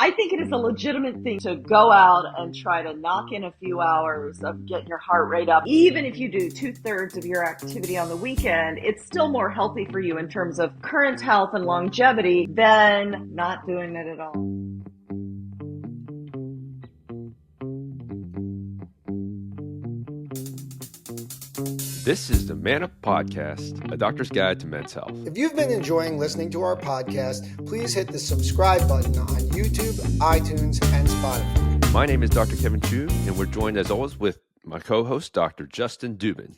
I think it is a legitimate thing to go out and try to knock in a few hours of getting your heart rate up. Even if you do 2/3 of your activity on the weekend, it's still more healthy for you in terms of current health and longevity than not doing it at all. This is the Man Up Podcast, a doctor's guide to men's health. If you've been enjoying listening to our podcast, please hit the subscribe button on YouTube, iTunes, and Spotify. My name is Dr. Kevin Chu, and we're joined as always with my co-host, Dr. Justin Dubin.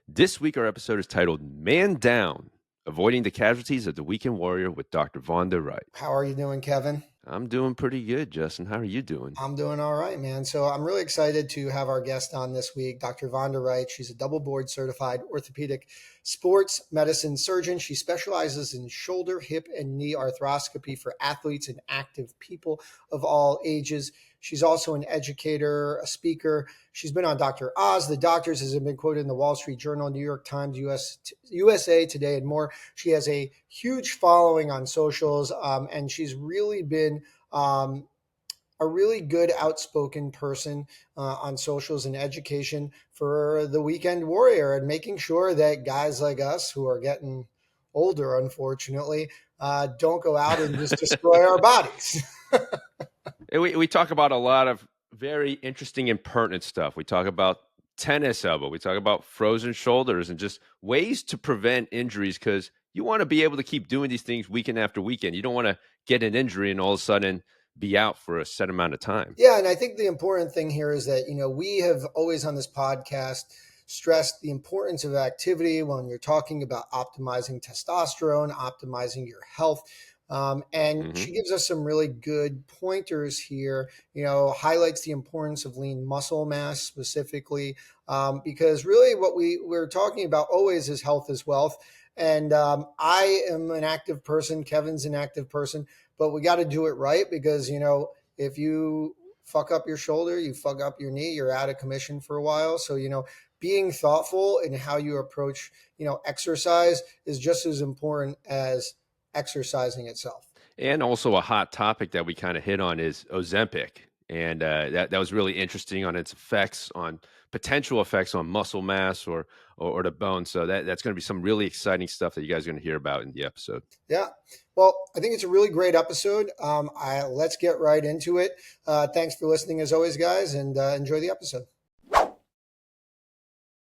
This week, our episode is titled Man Down, Avoiding the Casualties of the Weekend Warrior with Dr. Vonda Wright. How are you doing, Kevin? I'm doing pretty good, Justin. How are you doing? I'm doing all right, man. So I'm really excited to have our guest on this week, Dr. Vonda Wright. She's a double board certified orthopedic sports medicine surgeon. She specializes in shoulder, hip, and knee arthroscopy for athletes and active people of all ages. She's also an educator, a speaker. She's been on Dr. Oz, The Doctors, has been quoted in the Wall Street Journal, New York Times, USA Today, and more. She has a huge following on socials, and she's really been a really good outspoken person on socials and education for the weekend warrior and making sure that guys like us who are getting older, unfortunately, don't go out and just destroy our bodies. We talk about a lot of very interesting and pertinent stuff. We talk about tennis elbow. We talk about frozen shoulders and just ways to prevent injuries, because you want to be able to keep doing these things weekend after weekend. You don't want to get an injury and all of a sudden be out for a set amount of time. Yeah, and I think the important thing here is that, we have always on this podcast stressed the importance of activity when you're talking about optimizing testosterone, optimizing your health. She gives us some really good pointers here, highlights the importance of lean muscle mass specifically, because really what we're talking about always is health is wealth. And I am an active person. Kevin's an active person, but we got to do it right because, if you fuck up your shoulder, you fuck up your knee, you're out of commission for a while. So, being thoughtful in how you approach, exercise is just as important as exercising itself. And also a hot topic that we kind of hit on is Ozempic. And that was really interesting on its effects, on potential effects on muscle mass or the bone. So that's going to be some really exciting stuff that you guys are going to hear about in the episode. Yeah. Well, I think it's a really great episode. Let's get right into it. Thanks for listening as always, guys, and enjoy the episode.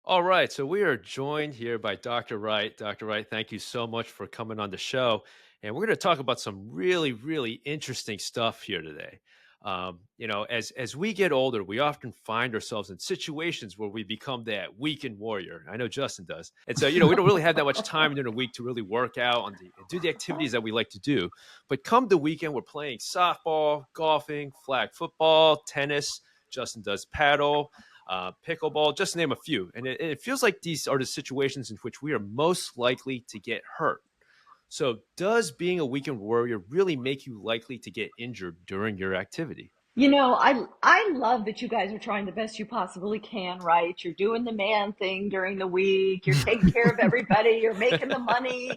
All right. So we are joined here by Dr. Wright. Dr. Wright, thank you so much for coming on the show. And we're going to talk about some really, really interesting stuff here today. As we get older, we often find ourselves in situations where we become that weekend warrior. I know Justin does. And so, we don't really have that much time during the week to really work out and do the activities that we like to do. But come the weekend, we're playing softball, golfing, flag football, tennis. Justin does paddle, pickleball, just to name a few. And it feels like these are the situations in which we are most likely to get hurt. So does being a weekend warrior really make you likely to get injured during your activity? I love that you guys are trying the best you possibly can, right? You're doing the man thing during the week. You're taking care of everybody. You're making the money.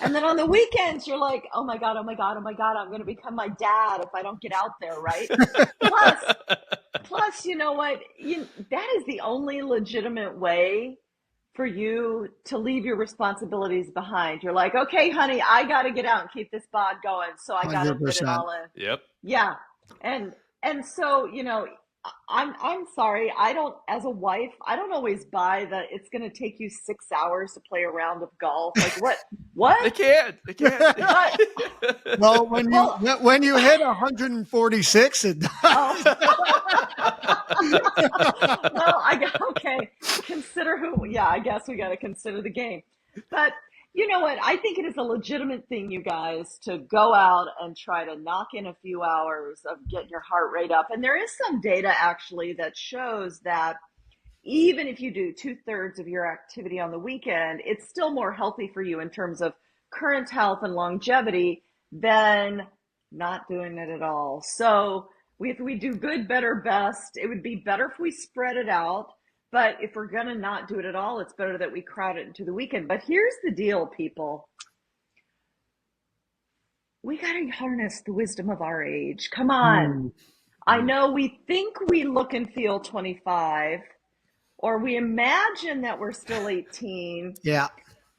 And then on the weekends, you're like, oh my God, I'm going to become my dad if I don't get out there, right? Plus, you know what? That is the only legitimate way for you to leave your responsibilities behind. You're like, okay, honey, I got to get out and keep this bod going. So I got to fit it all in. Yep. Yeah. And so, I'm sorry. As a wife, I don't always buy that it's going to take you 6 hours to play a round of golf. Like what? They can't. Well, when you hit 146, it does. Okay. I guess we got to consider the game. But you know what? I think it is a legitimate thing, you guys, to go out and try to knock in a few hours of getting your heart rate up. And there is some data actually that shows that even if you do 2/3 of your activity on the weekend, it's still more healthy for you in terms of current health and longevity than not doing it at all. So if we do good, better, best, it would be better if we spread it out. But if we're going to not do it at all, it's better that we crowd it into the weekend. But here's the deal, people. we got to harness the wisdom of our age. Come on. Mm, I know we think we look and feel 25, or we imagine that we're still 18, yeah.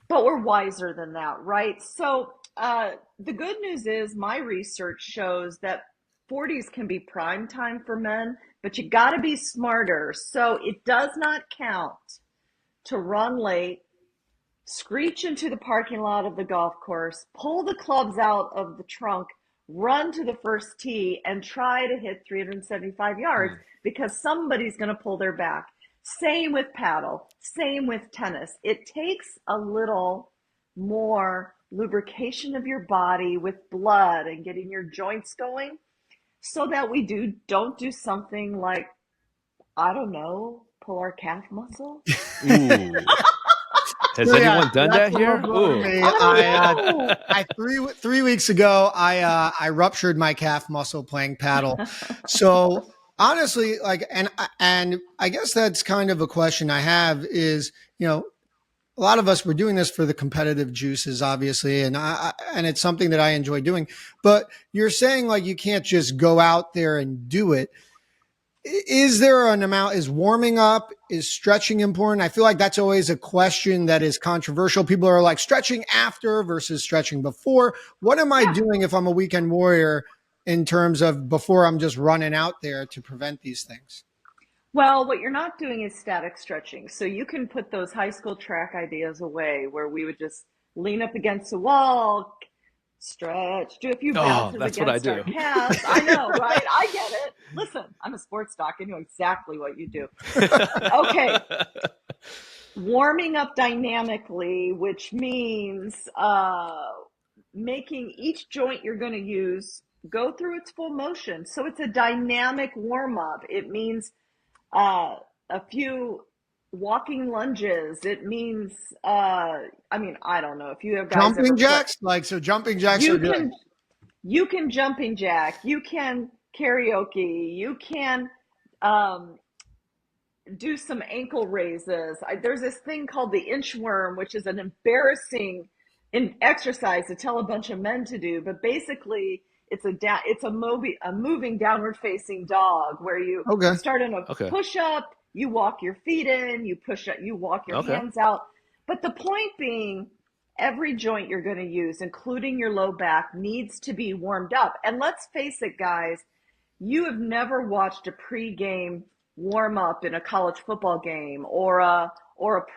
but we're wiser than that, right? So the good news is my research shows that 40s can be prime time for men, but you got to be smarter. So it does not count to run late, screech into the parking lot of the golf course, pull the clubs out of the trunk, run to the first tee, and try to hit 375 yards because somebody's going to pull their back. Same with paddle, same with tennis. It takes a little more lubrication of your body with blood and getting your joints going so that we don't do something like, I don't know, pull our calf muscle. Ooh. Has So, yeah, anyone done that's that a low here? blow to Ooh. me. I don't know. I 3 weeks ago, I ruptured my calf muscle playing paddle. So honestly, like, and I guess that's kind of a question I have is, a lot of us were doing this for the competitive juices, obviously, and and it's something that I enjoy doing. But you're saying like you can't just go out there and do it. Is there an amount? Is warming up, is stretching important? I feel like that's always a question that is controversial. People are like stretching after versus stretching before. What am I Yeah. doing if I'm a weekend warrior in terms of before I'm just running out there to prevent these things? Well, what you're not doing is static stretching. So you can put those high school track ideas away where we would just lean up against the wall, stretch, do a few Oh, bounces that's what I against our do. calves. I know, right? I get it. Listen, I'm a sports doc. I know exactly what you do. Okay. Warming up dynamically, which means making each joint you're going to use go through its full motion. So it's a dynamic warm up. It means a few walking lunges. It means, I mean, I don't know if you have guys ever Jumping play. jacks, so jumping jacks are You good. can you can jumping jack. You can karaoke. You can um, do some ankle raises. There's this thing called the inchworm, which is an embarrassing exercise to tell a bunch of men to do, but basically it's a moving downward facing dog where you Okay. start in a Okay. push up, you walk your feet in, you push up, you walk your Okay. hands out. But the point being, every joint you're going to use, including your low back, needs to be warmed up. And let's face it, guys, you have never watched a pregame warm up in a college football game or a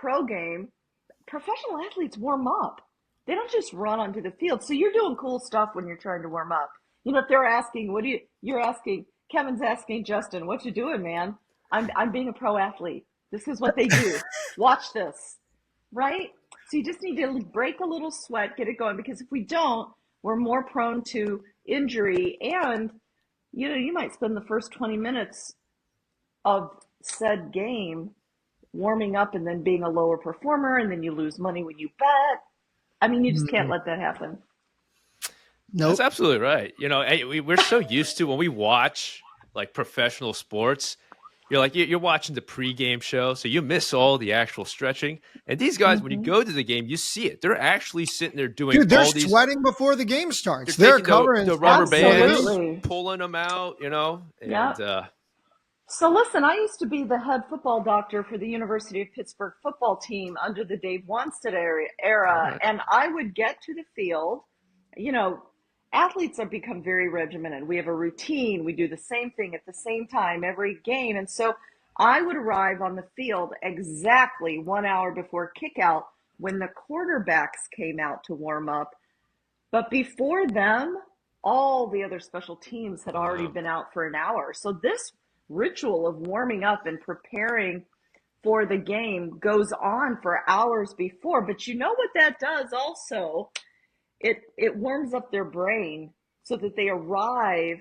pro game. Professional athletes warm up. They don't just run onto the field. So you're doing cool stuff when you're trying to warm up. You know, if they're asking, you're asking, Kevin's asking Justin, what you doing, man? I'm being a pro athlete. This is what they do. Watch this, right? So you just need to break a little sweat, get it going, because if we don't, we're more prone to injury. And you might spend the first 20 minutes of said game warming up and then being a lower performer, and then you lose money when you bet. I mean, you just can't let that happen. That's Nope. absolutely right. We're so used to when we watch like professional sports, you're watching the pregame show, so you miss all the actual stretching. And these guys, when you go to the game, you see it. They're actually sitting there doing Dude, they're all these. sweating before the game starts. They're They're taking covering the rubber stuff before the bands, game. Absolutely. pulling them out, Yeah. and So listen, I used to be the head football doctor for the University of Pittsburgh football team under the Dave Wanstead era, right. and I would get to the field. You know, athletes have become very regimented. We have a routine. We do the same thing at the same time every game, and so I would arrive on the field exactly 1 hour before kickout when the quarterbacks came out to warm up. But before them, all the other special teams had already Wow. been out for an hour. So this ritual of warming up and preparing for the game goes on for hours before. But you know what that does also? It warms up their brain so that they arrive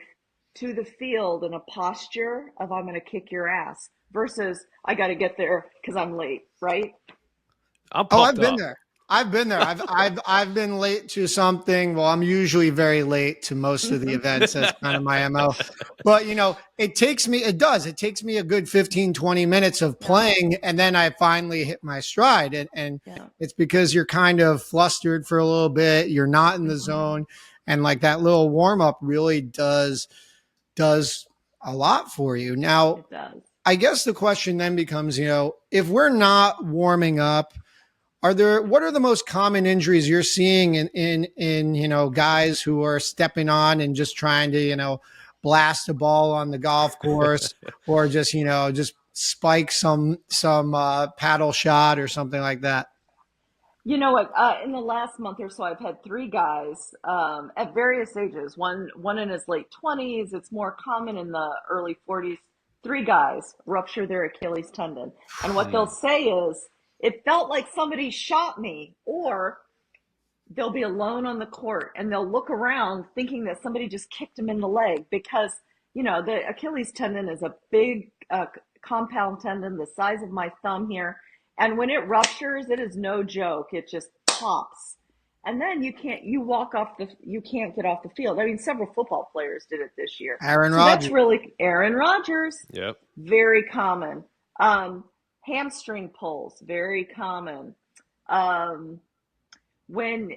to the field in a posture of I'm going to kick your ass versus I got to get there because I'm late, right? I'm Oh, pumped I've been up. there. I've been there. I've been late to something. Well, I'm usually very late to most of the events. That's kind of my MO. But it takes me a good 15, 20 minutes of playing, and then I finally hit my stride. And Yeah. it's because you're kind of flustered for a little bit. You're not in the zone. And like that little warm up really does a lot for you. Now, It does. I guess the question then becomes, if we're not warming up, what are the most common injuries you're seeing in guys who are stepping on and just trying to, blast a ball on the golf course or just spike some paddle shot or something like that? You know what? In the last month or so, I've had three guys at various ages. One in his late 20s. It's more common in the early 40s. Three guys rupture their Achilles tendon, and what they'll say is, "It felt like somebody shot me," or they'll be alone on the court and they'll look around thinking that somebody just kicked them in the leg because the Achilles tendon is a big compound tendon the size of my thumb here. And when it ruptures, it is no joke. It just pops. And then you can't get off the field. I mean, several football players did it this year. Aaron So Rodgers. that's really Aaron Rodgers. Yep. Very common. Hamstring pulls, very common. When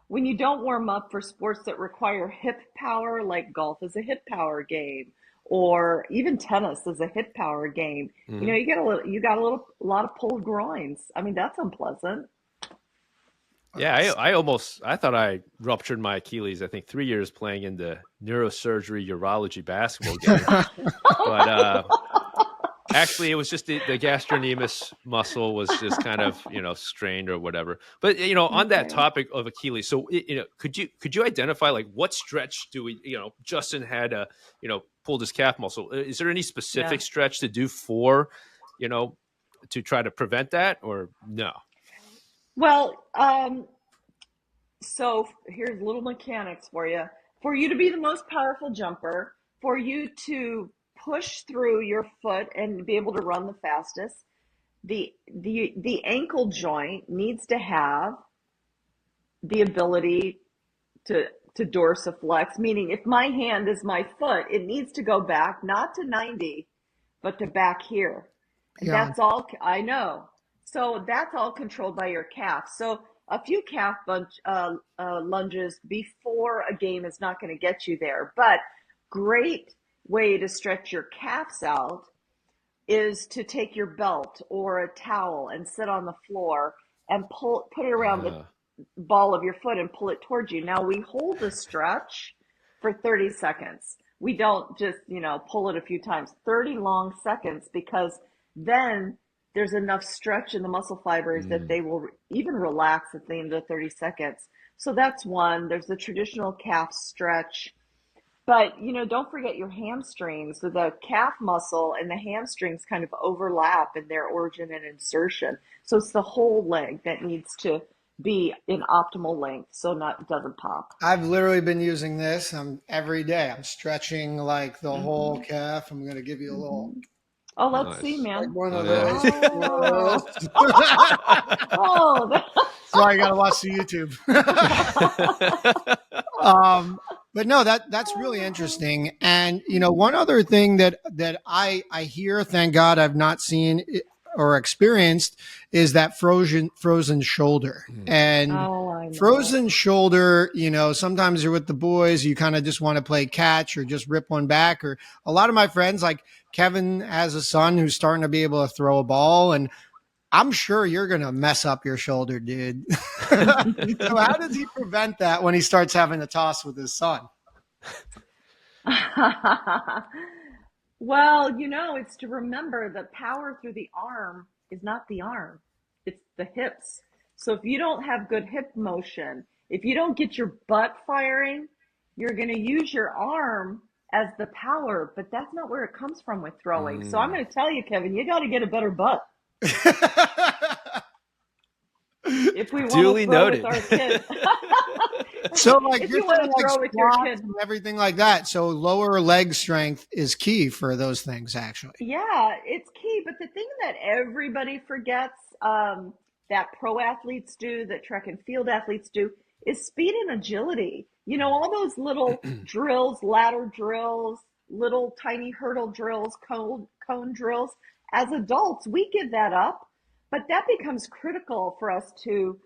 when you don't warm up for sports that require hip power, like golf is a hip power game, or even tennis is a hip power game. Mhm. You got a lot of pulled groins. I mean, that's unpleasant. Yeah, I thought I ruptured my Achilles, I think 3 years playing in the neurosurgery urology basketball game. But actually, it was just the gastrocnemius muscle was just kind of, strained or whatever. But, on that Okay. topic of Achilles, so, could you identify like what stretch do we, Justin had, pulled his calf muscle. Is there any specific Yeah. stretch to do for, to try to prevent that or no? Well, so here's little mechanics for you. For you to be the most powerful jumper, for you to push through your foot and be able to run the fastest, the ankle joint needs to have the ability to dorsiflex, meaning if my hand is my foot, it needs to go back, not to 90, but to back here. And Yeah. that's all I know. So that's all controlled by your calf. So a few calf lunges before a game is not going to get you there. But great way to stretch your calves out is to take your belt or a towel and sit on the floor and put it around the ball of your foot and pull it towards you. Now we hold the stretch for 30 seconds. We don't just, pull it a few times, 30 long seconds, because then there's enough stretch in the muscle fibers that they will even relax at the end of 30 seconds. So that's one. There's the traditional calf stretch. But, don't forget your hamstrings. So the calf muscle and the hamstrings kind of overlap in their origin and insertion. So it's the whole leg that needs to be in optimal length so it doesn't pop. I've literally been using this every day. I'm stretching like the whole calf. I'm going to give you a little. Oh, let's Nice. see, man. Like one of Yeah. those. Oh, That's why you got to watch the YouTube. But no, that's really interesting. And one other thing that I hear, thank God I've not seen or experienced, is that frozen shoulder. And I know. frozen shoulder, sometimes you're with the boys, you kind of just want to play catch or just rip one back. Or a lot of my friends, like Kevin has a son who's starting to be able to throw a ball, and I'm sure you're going to mess up your shoulder, dude. So how does he prevent that when he starts having a toss with his son? Well, it's to remember that power through the arm is not the arm. It's the hips. So if you don't have good hip motion, if you don't get your butt firing, you're going to use your arm as the power, but that's not where it comes from with throwing. So I'm going to tell you, Kevin, you got to get a better butt. If we want Duly to throw noted. with our kids. So like If you're you want saying to like throw with your squats kid. and everything like that. So lower leg strength is key for those things, actually. Yeah, it's key. But the thing that everybody forgets, that pro athletes do, that track and field athletes do, is speed and agility. All those little drills, ladder drills, little tiny hurdle drills, cone drills. As adults, we give that up, but that becomes critical for us to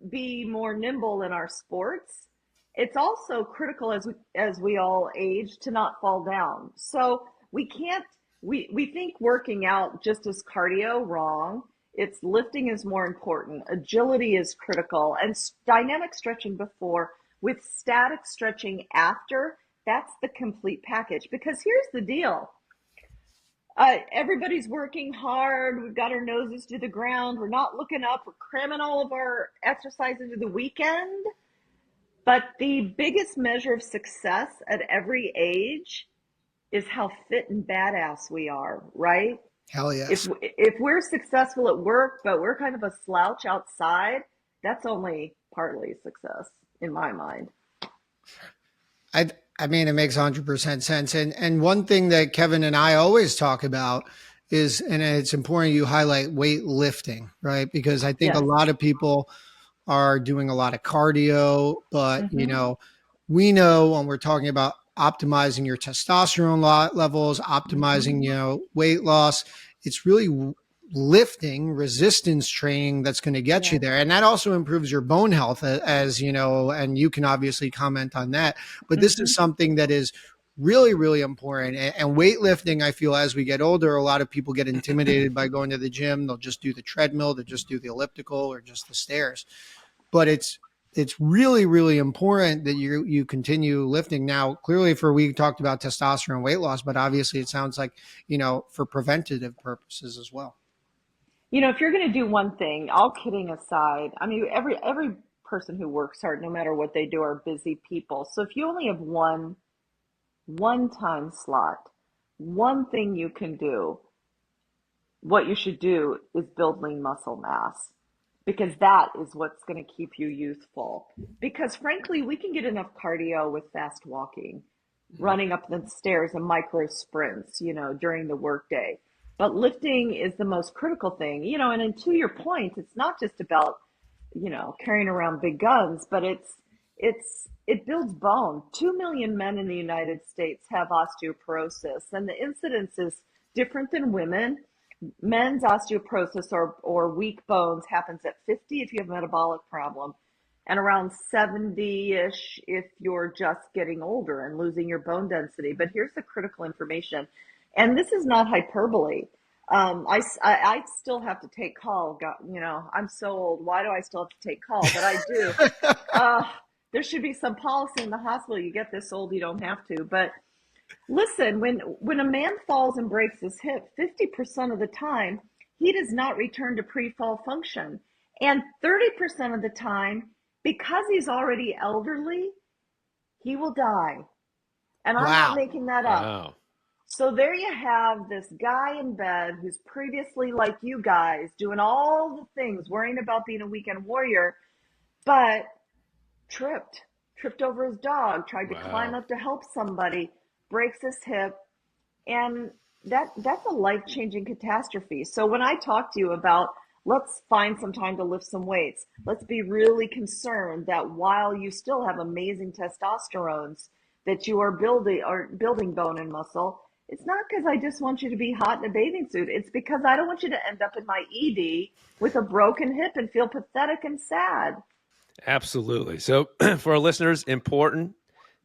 be more nimble in our sports, it's also critical as we all age to not fall down. So we can't we think working out just as cardio, wrong. It's lifting is more important. Agility is critical, and dynamic stretching before with static stretching after. That's the complete package. Because here's the deal. Everybody's working hard. We've got our noses to the ground. We're not looking up. We're cramming all of our exercise into the weekend. But the biggest measure of success at every age is how fit and badass we are, right? Hell yes. If we're successful at work, but we're kind of a slouch outside, that's only partly success in my mind. I mean, it makes 100% sense. And one thing that Kevin and I always talk about is, and it's important you highlight weightlifting, right? Because I think a Yes. lot of people are doing a lot of cardio, but Mm-hmm. we know when we're talking about optimizing your testosterone levels, optimizing, Mm-hmm. weight loss, it's really lifting resistance training that's going to get you Yes. there. And that also improves your bone health as and you can obviously comment on that, but this Mm-hmm. is something that is really, really important. And weightlifting, I feel as we get older, a lot of people get intimidated by going to the gym. They'll just do the treadmill, they'll just do the elliptical or just the stairs, but it's really, really important that you continue lifting. Now, clearly we talked about testosterone weight loss, but obviously it sounds like, for preventative purposes as well. If you're going to do one thing, all kidding aside, I mean, every person who works hard, no matter what they do, are busy people. So if you only have one time slot, one thing you can do, what you should do is build lean muscle mass, because that is what's going to keep you youthful. Because frankly, we can get enough cardio with fast walking, running up the stairs and micro sprints, during the workday. But lifting is the most critical thing, and to your point, it's not just about, carrying around big guns, but it builds bone. 2 million men in the United States have osteoporosis, and the incidence is different than women. Men's osteoporosis or weak bones happens at 50 if you have a metabolic problem, and around 70-ish if you're just getting older and losing your bone density. But here's the critical information, and this is not hyperbole. I still have to take call. I'm so old. Why do I still have to take call? But I do. Uh, there should be some policy in the hospital. You get this old, you don't have to. But listen, when a man falls and breaks his hip, 50% of the time, he does not return to pre-fall function. And 30% of the time, because he's already elderly, he will die. And I'm not Wow. making that up. Wow. So there you have this guy in bed who's previously like you guys, doing all the things, worrying about being a weekend warrior, but tripped over his dog, tried to climb Wow. up to help somebody, breaks his hip, and that's a life-changing catastrophe. So when I talk to you about let's find some time to lift some weights, let's be really concerned that while you still have amazing testosterones, that you are building bone and muscle. It's not because I just want you to be hot in a bathing suit. It's because I don't want you to end up in my ED with a broken hip and feel pathetic and sad. Absolutely. So for our listeners, important,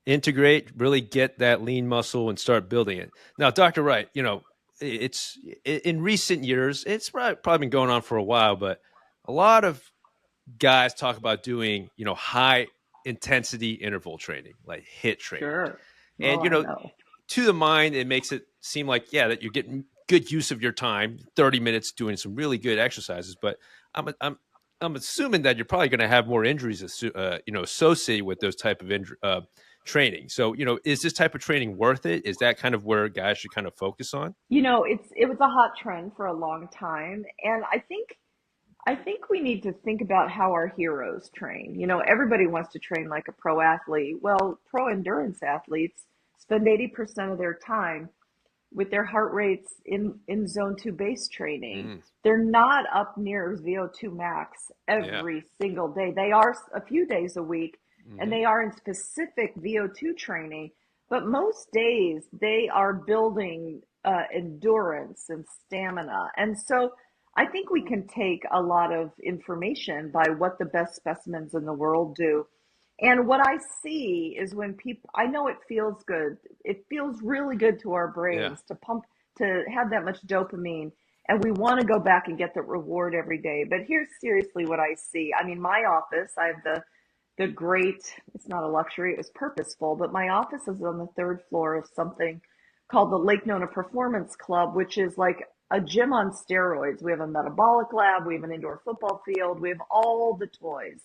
integrate, really get that lean muscle and start building it. Now, Dr. Wright, it's in recent years, it's probably been going on for a while, but a lot of guys talk about doing, high intensity interval training, like HIIT training. Sure. And, Oh, I know. to the mind, it makes it seem like, yeah, that you're getting good use of your time, 30 minutes doing some really good exercises. But I'm assuming that you're probably going to have more injuries, associated with those type of training. So, is this type of training worth it? Is that kind of where guys should kind of focus on? It was a hot trend for a long time, and I think we need to think about how our heroes train. Everybody wants to train like a pro athlete. Well, pro endurance athletes spend 80% of their time with their heart rates in zone 2 base training. Mm, They're not up near VO2 max yeah. every single day. They are a few days a week, and Hmm. they are in specific VO2 training, but most days they are building endurance and stamina. And so I think we can take a lot of information by what the best specimens in the world do. And what I see is when people, I know it feels good. It feels really good to our Yeah. brains to pump, to have that much dopamine. And we want to go back and get the reward every day. But here's seriously what I see. I mean, my office, I have the great, it's not a luxury, it was purposeful, but my office is on the third floor of something called the Lake Nona Performance Club, which is like a gym on steroids. We have a metabolic lab, we have an indoor football field, we have all the toys.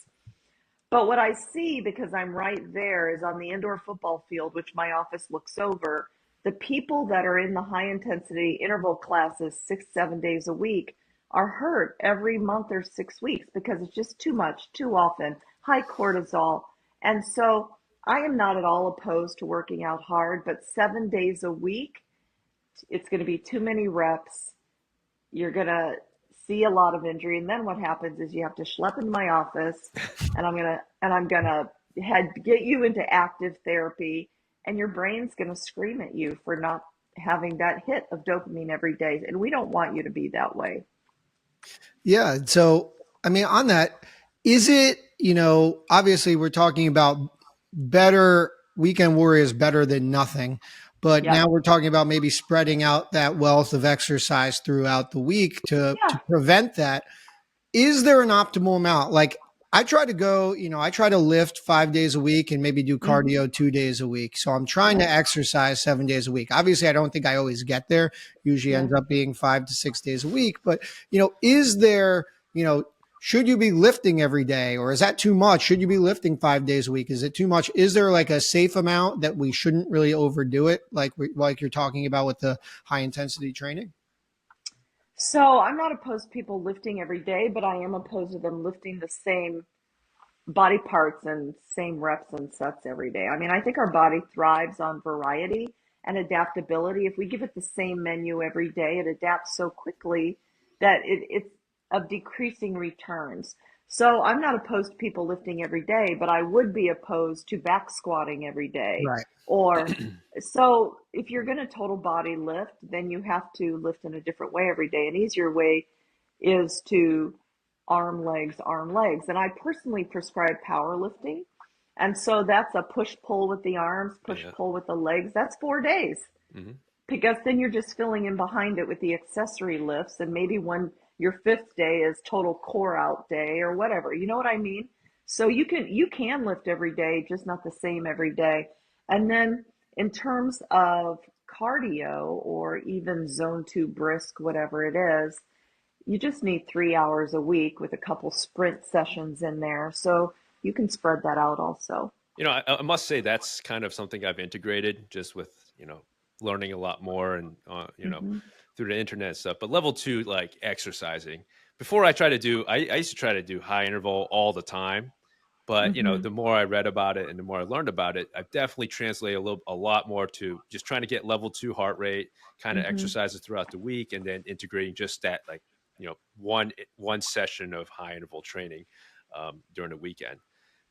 But what I see, because I'm right there, is on the indoor football field, which my office looks over, the people that are in the high intensity interval classes 6, 7 days a week are hurt every month or 6 weeks because it's just too much, too often, high cortisol. And so I am not at all opposed to working out hard, but 7 days a week, it's going to be too many reps. You're going to see a lot of injury. And then what happens is you have to schlep into my office and I'm going to get you into active therapy, and your brain's going to scream at you for not having that hit of dopamine every day. And we don't want you to be that way. Yeah. So, I mean, on that, is it, obviously we're talking about better weekend warriors better than nothing, but Yep. now we're talking about maybe spreading out that wealth of exercise throughout the week to Yeah. prevent that. Is there an optimal amount? Like I try to go, I try to lift 5 days a week and maybe do cardio 2 days a week. So I'm trying to exercise 7 days a week. Obviously, I don't think I always get there. Usually ends up being 5 to 6 days a week. But, is there, should you be lifting every day, or is that too much? Should you be lifting 5 days a week? Is it too much? Is there like a safe amount that we shouldn't really overdo it? Like you're talking about with the high intensity training? So I'm not opposed to people lifting every day, but I am opposed to them lifting the same body parts and same reps and sets every day. I mean, I think our body thrives on variety and adaptability. If we give it the same menu every day, it adapts so quickly that it's of decreasing returns. So I'm not opposed to people lifting every day, but I would be opposed to back squatting every day. Right. Or so if you're going to total body lift, then you have to lift in a different way every day. An easier way is to arm, legs, arm, legs. And I personally prescribe powerlifting. And so that's a push pull with the arms, push pull with the legs. That's 4 days. Mm-hmm. Because then you're just filling in behind it with the accessory lifts. And maybe when your fifth day is total core out day or whatever. You know what I mean? So you can lift every day, just not the same every day. And then in terms of cardio or even zone 2 brisk, whatever it is, you just need 3 hours a week with a couple sprint sessions in there. So you can spread that out also. I must say that's kind of something I've integrated just with, learning a lot more and, through the internet and stuff. But level 2, like exercising. Before I used to try to do high interval all the time. But, the more I read about it and the more I learned about it, I've definitely translated a lot more to just trying to get level 2 heart rate, kind of exercises throughout the week, and then integrating just that, like, one session of high interval training during the weekend.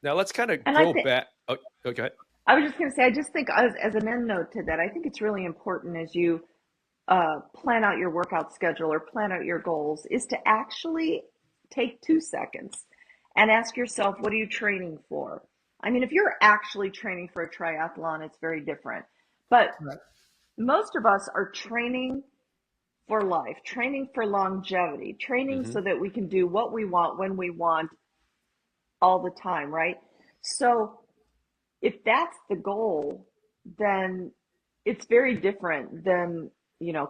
Now let's kind of go back. Oh, okay. I was just going to say, I just think as an end note to that, I think it's really important as you plan out your workout schedule or plan out your goals is to actually take 2 seconds and ask yourself, what are you training for? I mean, if you're actually training for a triathlon, it's very different. But most of us are training for life, training for longevity, training so that we can do what we want when we want all the time, right? So if that's the goal, then it's very different than,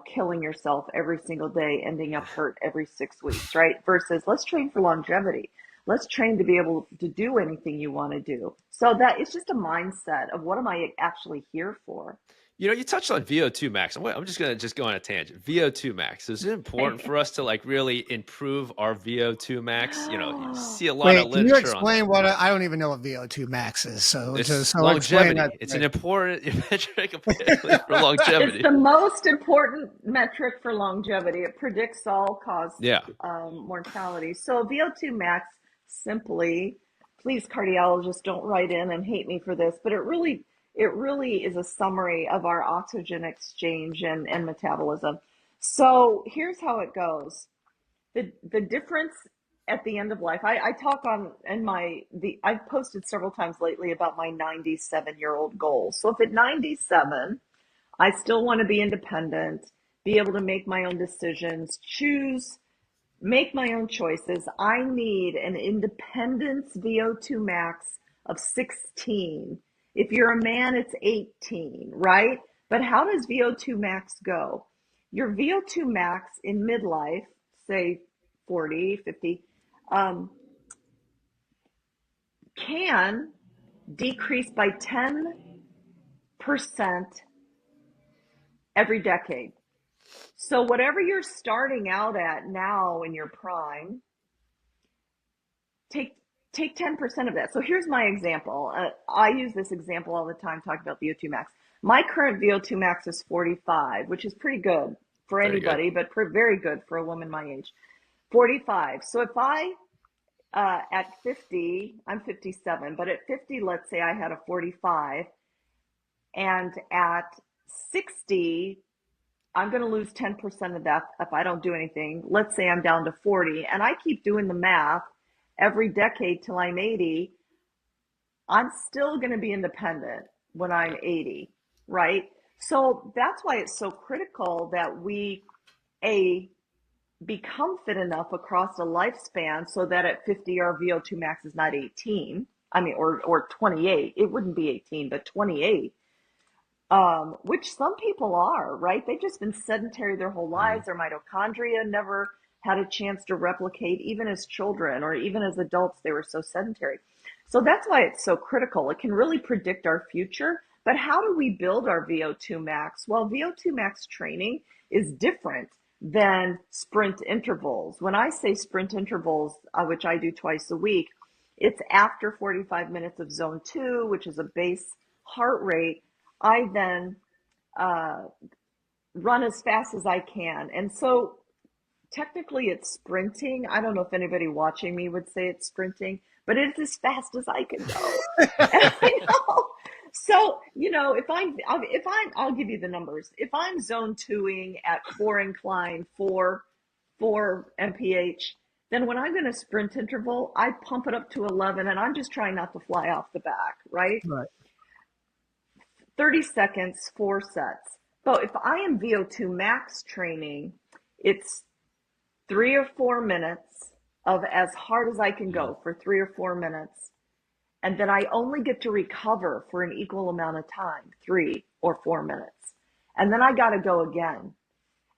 killing yourself every single day, ending up hurt every 6 weeks, right? Versus let's train for longevity. Let's train to be able to do anything you want to do. So that it's just a mindset of what am I actually here for? You touched on VO2 max. I'm just going to go on a tangent. VO2 max. Is it important for us to like really improve our VO2 max? You see a lot of literature. Can you explain what I don't even know what VO2 max is. So longevity. It's an important metric for longevity. It's the most important metric for longevity. It predicts all-cause mortality. So VO2 max simply, please cardiologists don't write in and hate me for this, but it really is a summary of our oxygen exchange and metabolism. So here's how it goes. the difference at the end of life. I talk on in I've posted several times lately about my 97-year-old goal. So if at 97 I still want to be independent, be able to make my own decisions, make my own choices, I need an independence VO2 max of 16. If you're a man, it's 18, right? But how does VO2 max go? Your VO2 max in midlife, say 40, 50, can decrease by 10% every decade. So whatever you're starting out at now in your prime, take 10% of that. So here's my example. I use this example all the time talking about VO2 max. My current VO2 max is 45, which is pretty good for anybody, but very good for a woman my age. 45. So if I, at 50, I'm 57, but at 50, let's say I had a 45, and at 60, I'm going to lose 10% of that if I don't do anything. Let's say I'm down to 40, and I keep doing the math every decade till I'm 80. I'm still going to be independent when I'm 80, right? So that's why it's so critical that we, become fit enough across a lifespan so that at 50 our VO2 max is not 18. I mean, or 28. It wouldn't be 18, but 28. Which some people are, right? They've just been sedentary their whole lives. Their mitochondria never had a chance to replicate, even as children or even as adults, they were so sedentary. So that's why it's so critical. It can really predict our future. But how do we build our VO2 max? Well, VO2 max training is different than sprint intervals. When I say sprint intervals, which I do twice a week, it's after 45 minutes of zone 2, which is a base heart rate. I then run as fast as I can. And so technically it's sprinting. I don't know if anybody watching me would say it's sprinting, but it's as fast as I can go. And I know. So, I'll give you the numbers. If I'm zone 2ing at 4 incline, 4 mph, then when I'm going to sprint interval, I pump it up to 11, and I'm just trying not to fly off the back, right? Right. 30 seconds, 4 sets. But if I am VO2 max training, it's 3 or 4 minutes of as hard as I can go for 3 or 4 minutes. And then I only get to recover for an equal amount of time, 3 or 4 minutes. And then I got to go again.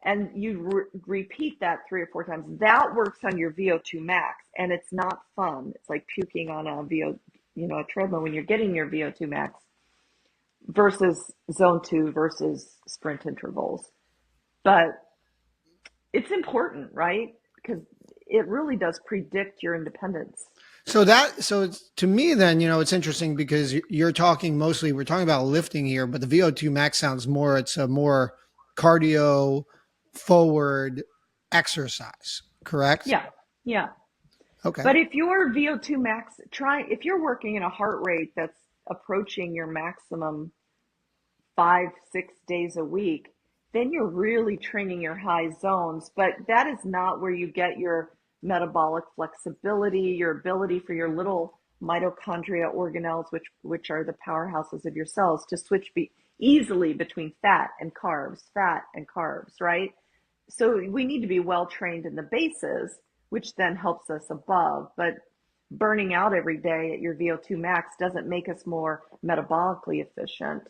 And you repeat that 3 or 4 times. That works on your VO2 max, and it's not fun. It's like puking on a a treadmill when you're getting your VO2 max versus zone 2 versus sprint intervals. But it's important, right? Because it really does predict your independence. So to me, then, it's interesting because we're talking about lifting here, but the VO2 max sounds it's a more cardio forward exercise, correct? Yeah. Okay. But if your VO2 max, if you're working at a heart rate that's approaching your maximum 5-6 days a week, then you're really training your high zones. But that is not where you get your metabolic flexibility, your ability for your little mitochondria organelles, which are the powerhouses of your cells, to switch easily between fat and carbs, right? So we need to be well trained in the bases, which then helps us above. But burning out every day at your VO2 max doesn't make us more metabolically efficient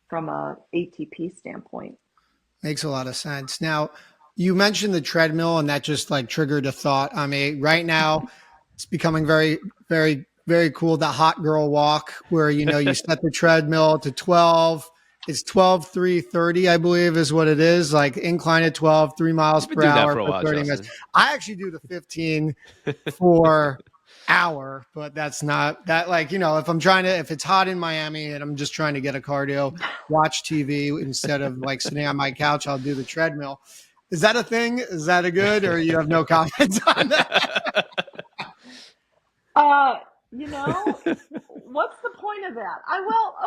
from a ATP standpoint. Makes a lot of sense. Now, you mentioned the treadmill, and that just triggered a thought. I mean, right now it's becoming very, very, very cool. The hot girl walk where, you set the treadmill to 12. It's 12, 3, 30, I believe is what it is. Like incline at 12, 3 miles per hour for 30 minutes. I actually do the 15 for hour, but that's not that if it's hot in Miami and I'm just trying to get a cardio, watch TV instead of sitting on my couch, I'll do the treadmill. Is that a thing? Is that a good, or you have no comments on that? You know, what's the point of that?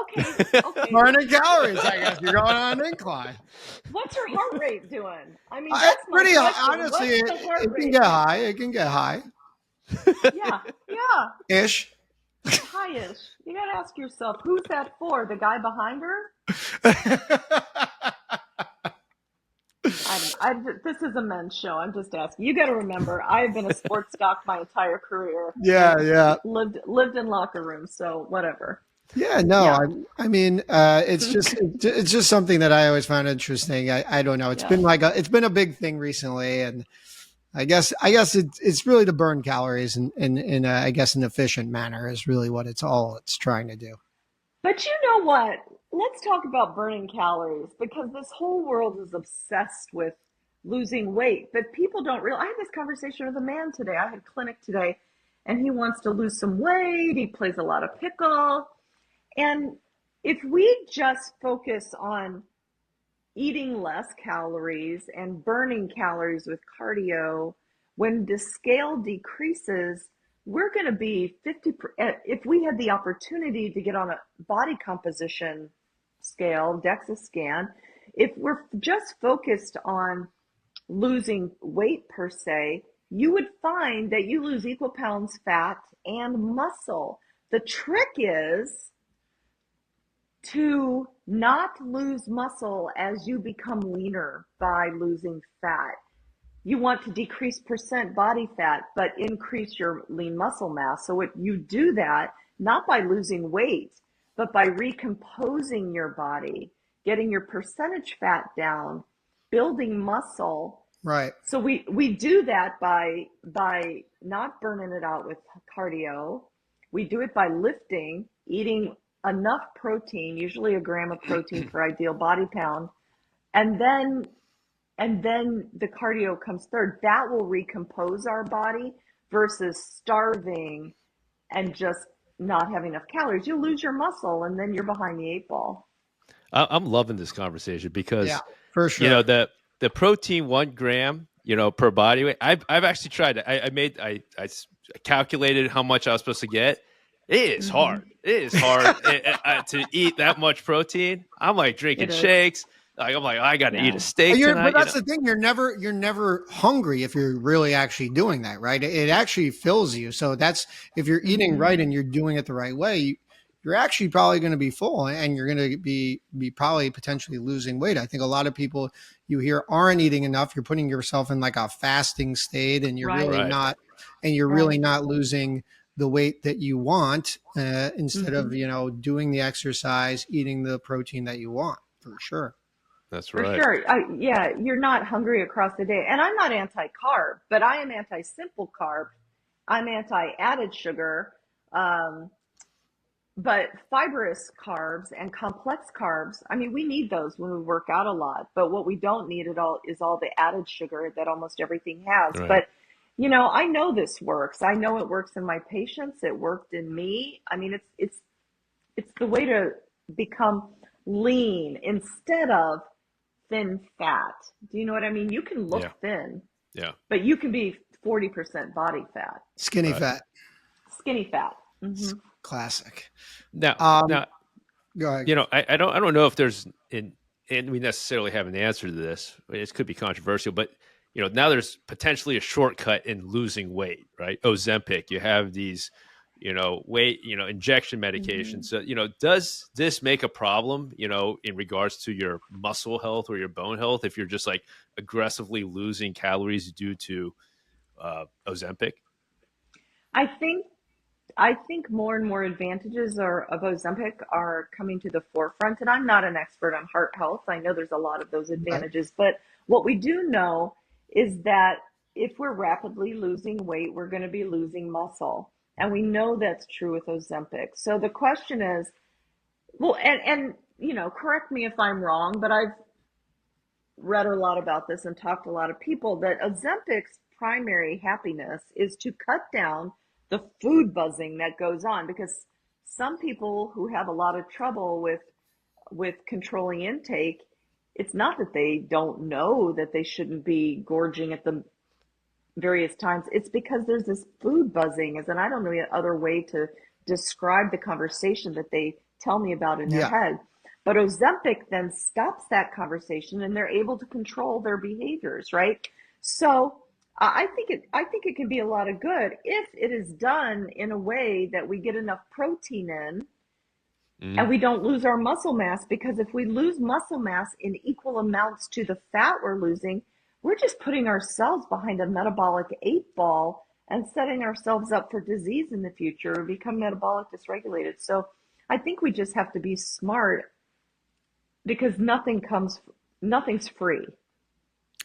Okay. Burning calories, I guess. You're going on an incline. What's your heart rate doing? I mean, It's that's my pretty question. honestly. What's the heart It can rate? get high. It can get high. Yeah, Ish. high-ish. You gotta ask yourself, who's that for? The guy behind her? This is a men's show. I'm just asking. You got to remember, I've been a sports doc my entire career. Yeah, and yeah. lived in locker rooms, so whatever. Yeah, no, Yeah. I mean, it's just something that I always found interesting. I don't know. It's Yeah. been it's been a big thing recently, and I guess it's really to burn calories in I guess an efficient manner is really what it's trying to do. But you know what? Let's talk about burning calories, because this whole world is obsessed with losing weight. But people don't realize. I had this conversation with a man today. I had clinic today, and he wants to lose some weight. He plays a lot of pickle. And if we just focus on eating less calories and burning calories with cardio, when the scale decreases, we're going to be 50. If we had the opportunity to get on a body composition scale, DEXA scan, if we're just focused on losing weight per se, you would find that you lose equal pounds fat and muscle. The trick is to not lose muscle as you become leaner by losing fat. You want to decrease percent body fat, but increase your lean muscle mass. So you do that not by losing weight, but by recomposing your body, getting your percentage fat down, building muscle. Right. So we do that by not burning it out with cardio. We do it by lifting, eating enough protein, usually a gram of protein per ideal body pound, and then the cardio comes third. That will recompose our body versus starving and just not having enough calories. You lose your muscle, and then you're behind the eight ball. I'm loving this conversation because, Yeah, for sure. you know, the protein 1 gram, you know, per body weight. I've actually tried it. I calculated how much I was supposed to get. It is hard. It is hard to eat that much protein. I'm like drinking shakes. I'm like, I got to eat a steak tonight. But that's the thing. You're never hungry if you're really actually doing that, right? It actually fills you. So that's, if you're eating right and you're doing it the right way, you're actually probably going to be full, and you're going to be probably potentially losing weight. I think a lot of people you hear aren't eating enough. You're putting yourself in like a fasting state, and you're really not, and you're really not losing the weight that you want, instead of, you know, doing the exercise, eating the protein that you want, for sure. That's right. For sure. You're not hungry across the day. And I'm not anti-carb, but I am anti-simple carb. I'm anti-added sugar. But fibrous carbs and complex carbs, I mean, we need those when we work out a lot. But what we don't need at all is all the added sugar that almost everything has. Right. But, you know, I know this works. I know it works in my patients. It worked in me. I mean, it's the way to become lean instead of thin fat. Do you know what I mean? You can look thin, but you can be 40% body fat. Skinny fat. Skinny fat. Mm-hmm. Classic. Now, go ahead. You know, I don't know if there's and we necessarily have an answer to this. It could be controversial, but you know, now there's potentially a shortcut in losing weight, right? Ozempic. You have these, you know, weight, you know, injection medications. So, you know, does this make a problem, you know, in regards to your muscle health or your bone health if you're just like aggressively losing calories due to Ozempic? I think more and more advantages of Ozempic are coming to the forefront. And I'm not an expert on heart health. I know there's a lot of those advantages, but what we do know is that if we're rapidly losing weight, we're going to be losing muscle. And we know that's true with Ozempic. So the question is, well, and you know, correct me if I'm wrong, but I've read a lot about this and talked to a lot of people that Ozempic's primary happiness is to cut down the food buzzing that goes on, because some people who have a lot of trouble with controlling intake, it's not that they don't know that they shouldn't be gorging at the various times, it's because there's this food buzzing, and I don't know any other way to describe the conversation that they tell me about in their Yeah. head. But Ozempic then stops that conversation and they're able to control their behaviors, right? So I think it can be a lot of good if it is done in a way that we get enough protein in and Mm, we don't lose our muscle mass, because if we lose muscle mass in equal amounts to the fat we're losing, we're just putting ourselves behind a metabolic eight ball and setting ourselves up for disease in the future or become metabolic dysregulated. So I think we just have to be smart, because nothing's free.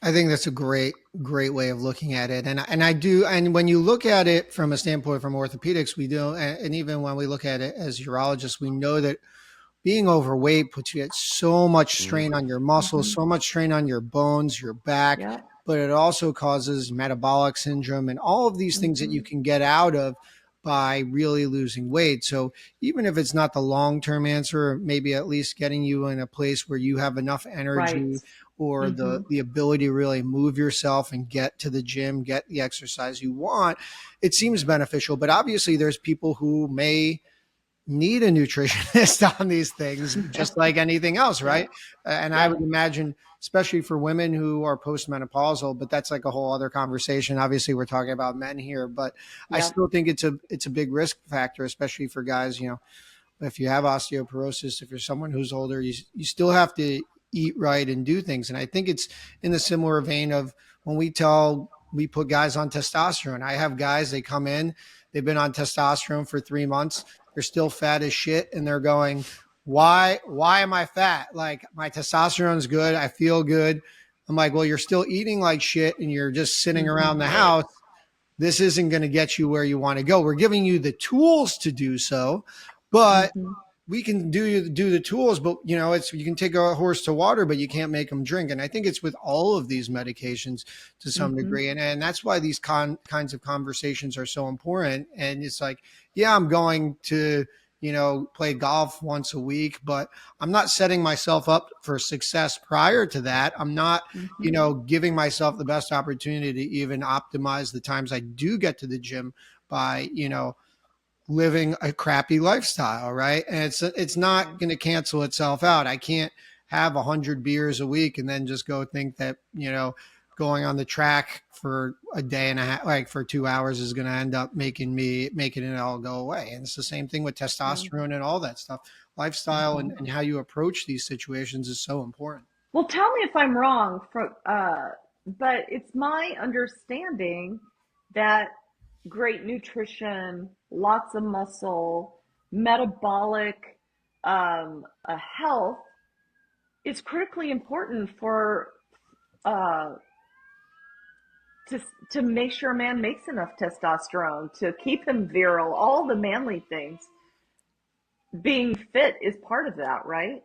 I think that's a great way of looking at it. And I do, and when you look at it from a standpoint from orthopedics, we do, and even when we look at it as urologists, we know that being overweight puts you at so much mm, strain on your muscles, Mm-hmm. so much strain on your bones, your back, Yep. but it also causes metabolic syndrome and all of these things that Mm-hmm. you can get out of by really losing weight. So even if it's not the long-term answer, maybe at least getting you in a place where you have enough Right. energy or Mm-hmm. the ability to really move yourself and get to the gym, get the exercise you want, it seems beneficial. But obviously there's people who may need a nutritionist on these things, just like anything else, right? Yep. And I would Yep. imagine, especially for women who are postmenopausal, but that's like a whole other conversation. Obviously, we're talking about men here, but I Yep. still think it's a big risk factor, especially for guys. You know, if you have osteoporosis, if you're someone who's older, you still have to eat right and do things. And I think it's in the similar vein of when we put guys on testosterone. I have guys, they come in, they've been on testosterone for 3 months, they're still fat as shit, and they're going, why am I fat? Like, my testosterone's good, I feel good. I'm like, well, you're still eating like shit and you're just sitting around Mm-hmm. the right. house. This isn't going to get you where you want to go. We're giving you the tools to do so, but Mm-hmm. we can do the tools, but you know, it's, you can take a horse to water, but you can't make them drink. And I think it's with all of these medications to some Mm-hmm. degree. And that's why these kinds of conversations are so important. And it's like, yeah, I'm going to, you know, play golf once a week, but I'm not setting myself up for success prior to that. I'm not, you Mm-hmm. know, giving myself the best opportunity to even optimize the times I do get to the gym by, you know, living a crappy lifestyle, right? And it's Yeah. not going to cancel itself out. I can't have 100 beers a week and then just go think that, you know, going on the track for a day and a half, like for 2 hours, is going to end up making it all go away. And it's the same thing with Yeah. testosterone and all that stuff. Lifestyle Mm-hmm. and how you approach these situations is so important. Well, tell me if I'm wrong, but it's my understanding that great nutrition, lots of muscle, metabolic health is critically important for uh, to to make sure a man makes enough testosterone to keep him virile. All the manly things. Being fit is part of that, right?